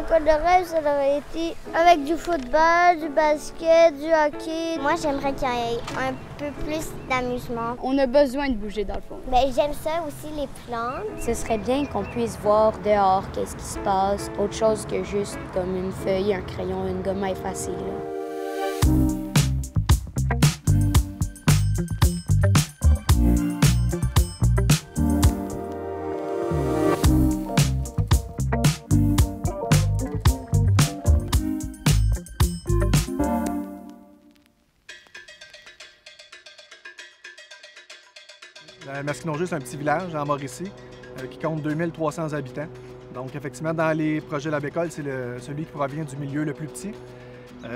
école de rêve, ça aurait été avec du football, du basket, du hockey. Moi, j'aimerais qu'il y ait un peu plus d'amusement. On a besoin de bouger dans le fond. Bien, j'aime ça aussi, les plantes. Ce serait bien qu'on puisse voir dehors qu'est-ce qui se passe, autre chose que juste comme une feuille, un crayon, une gomme à effacer. Masquinongé, c'est un petit village en Mauricie qui compte 2300 habitants. Donc, effectivement, dans les projets Lab École, c'est celui qui provient du milieu le plus petit.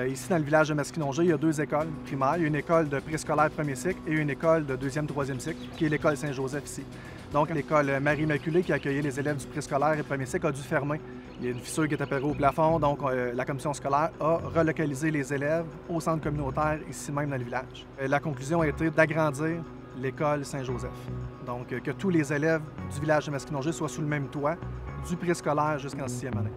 Ici, dans le village de Masquinongé, il y a 2 écoles primaires. Il y a une école de préscolaire premier cycle et une école de 2e, 3e cycle, qui est l'école Saint-Joseph ici. Donc, l'école Marie-Immaculée, qui accueillait les élèves du préscolaire et premier cycle, a dû fermer. Il y a une fissure qui est apparue au plafond, donc la commission scolaire a relocalisé les élèves au centre communautaire, ici même dans le village. La conclusion a été d'agrandir l'école Saint-Joseph. Donc, que tous les élèves du village de Masquinongé soient sous le même toit, du préscolaire jusqu'en 6e année.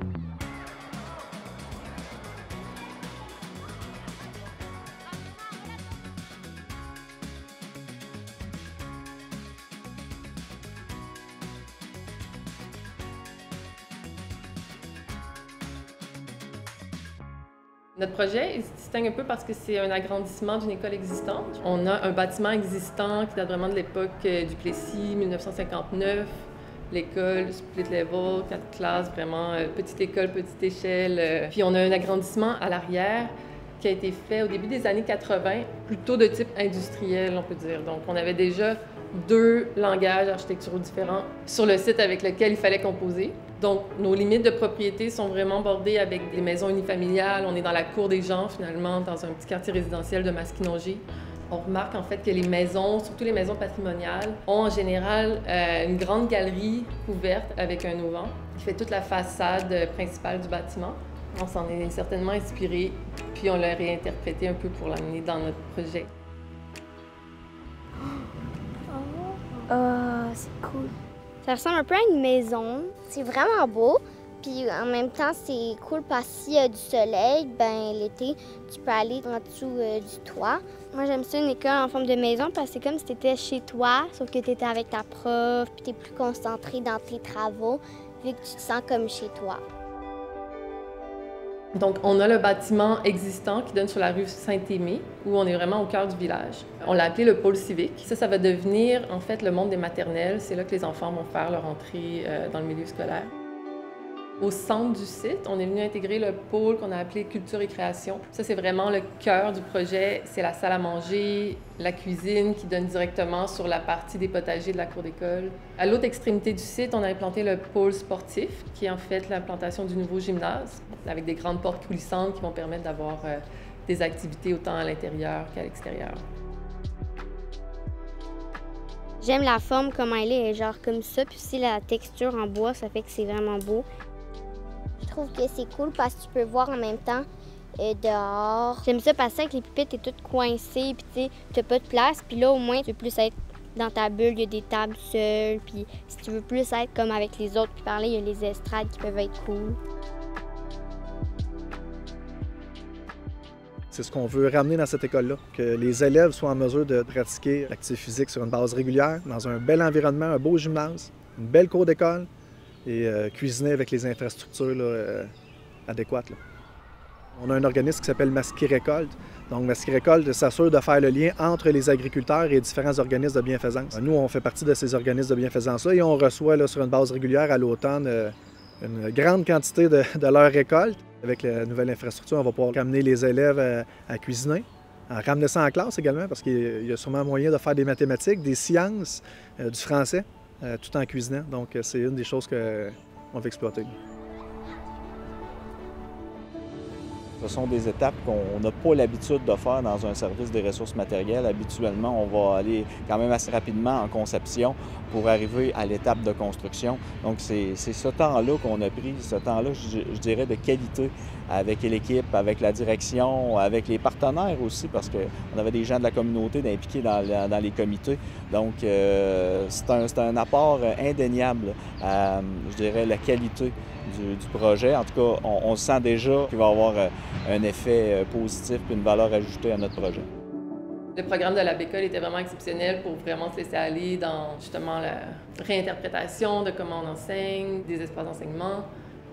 Notre projet il se distingue un peu parce que c'est un agrandissement d'une école existante. On a un bâtiment existant qui date vraiment de l'époque du Plessis, 1959. L'école, split level, 4 classes, vraiment petite école, petite échelle. Puis on a un agrandissement à l'arrière qui a été fait au début des années 80, plutôt de type industriel, on peut dire. Donc on avait déjà 2 langages architecturaux différents sur le site avec lequel il fallait composer. Donc, nos limites de propriété sont vraiment bordées avec des maisons unifamiliales. On est dans la cour des gens, finalement, dans un petit quartier résidentiel de Masquinongé. On remarque en fait que les maisons, surtout les maisons patrimoniales, ont en général une grande galerie couverte avec un auvent qui fait toute la façade principale du bâtiment. On s'en est certainement inspiré, puis on l'a réinterprété un peu pour l'amener dans notre projet. Oh, c'est cool. Ça ressemble un peu à une maison. C'est vraiment beau. Puis en même temps, c'est cool parce que s'il y a du soleil, ben l'été, tu peux aller en dessous du toit. Moi, j'aime ça une école en forme de maison parce que c'est comme si tu étais chez toi, sauf que tu étais avec ta prof, puis tu es plus concentré dans tes travaux, vu que tu te sens comme chez toi. Donc, on a le bâtiment existant qui donne sur la rue Saint-Aimé, où on est vraiment au cœur du village. On l'a appelé le pôle civique. Ça va devenir, en fait, le monde des maternelles. C'est là que les enfants vont faire leur entrée dans le milieu scolaire. Au centre du site, on est venu intégrer le pôle qu'on a appelé Culture et Création. Ça, c'est vraiment le cœur du projet. C'est la salle à manger, la cuisine qui donne directement sur la partie des potagers de la cour d'école. À l'autre extrémité du site, on a implanté le pôle sportif, qui est en fait l'implantation du nouveau gymnase, avec des grandes portes coulissantes qui vont permettre d'avoir des activités autant à l'intérieur qu'à l'extérieur. J'aime la forme, comment elle est, genre comme ça. Puis aussi la texture en bois, ça fait que c'est vraiment beau. Je trouve que c'est cool parce que tu peux voir en même temps dehors. J'aime ça parce que les pupitres, t'es toutes coincées, puis tu sais, t'as pas de place. Puis là, au moins, tu veux plus être dans ta bulle, il y a des tables seules. Puis si tu veux plus être comme avec les autres, puis parler, il y a les estrades qui peuvent être cool. C'est ce qu'on veut ramener dans cette école-là, que les élèves soient en mesure de pratiquer l'activité physique sur une base régulière, dans un bel environnement, un beau gymnase, une belle cour d'école et cuisiner avec les infrastructures là, adéquates. Là. On a un organisme qui s'appelle Masquis Récolte. Donc, Masquis Récolte s'assure de faire le lien entre les agriculteurs et différents organismes de bienfaisance. Nous, on fait partie de ces organismes de bienfaisance-là et on reçoit là, sur une base régulière à l'automne une grande quantité de leur récolte. Avec la nouvelle infrastructure, on va pouvoir amener les élèves à cuisiner, à ramener ça en classe également, parce qu'il y a sûrement moyen de faire des mathématiques, des sciences, du français, tout en cuisinant. Donc, c'est une des choses qu'on va exploiter. Ce sont des étapes qu'on n'a pas l'habitude de faire dans un service des ressources matérielles. Habituellement, on va aller quand même assez rapidement en conception pour arriver à l'étape de construction. Donc, c'est ce temps-là qu'on a pris, ce temps-là, je dirais, de qualité avec l'équipe, avec la direction, avec les partenaires aussi, parce qu'on avait des gens de la communauté impliqués dans les comités. Donc, c'est un apport indéniable à, je dirais, la qualité du projet. En tout cas, on sent déjà qu'il va y avoir un effet positif et une valeur ajoutée à notre projet. Le programme de la Bécole était vraiment exceptionnel pour vraiment se laisser aller dans justement la réinterprétation de comment on enseigne, des espaces d'enseignement.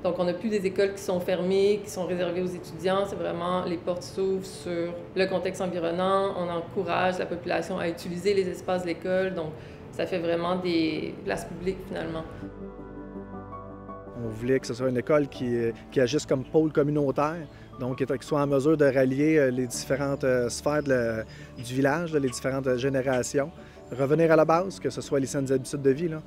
Donc, on n'a plus des écoles qui sont fermées, qui sont réservées aux étudiants. C'est vraiment, les portes s'ouvrent sur le contexte environnant. On encourage la population à utiliser les espaces de l'école. Donc, ça fait vraiment des places publiques, finalement. On voulait que ce soit une école qui agisse comme pôle communautaire, donc qui soit en mesure de rallier les différentes sphères du village, les différentes générations. Revenir à la base, que ce soit les saines habitudes de vie, là,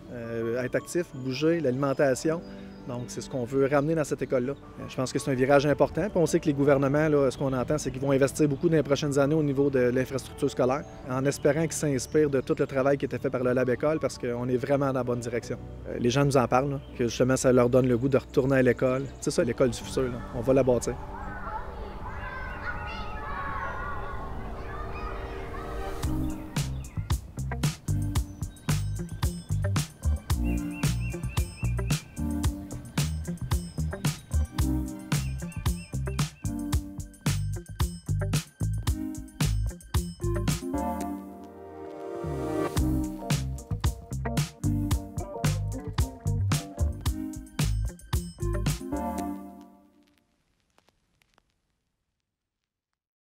être actif, bouger, l'alimentation. Donc, c'est ce qu'on veut ramener dans cette école-là. Je pense que c'est un virage important. Puis on sait que les gouvernements, là, ce qu'on entend, c'est qu'ils vont investir beaucoup dans les prochaines années au niveau de l'infrastructure scolaire, en espérant qu'ils s'inspirent de tout le travail qui était fait par le Lab École, parce qu'on est vraiment dans la bonne direction. Les gens nous en parlent, là, que justement, ça leur donne le goût de retourner à l'école. C'est ça, l'école du futur, là. On va la bâtir.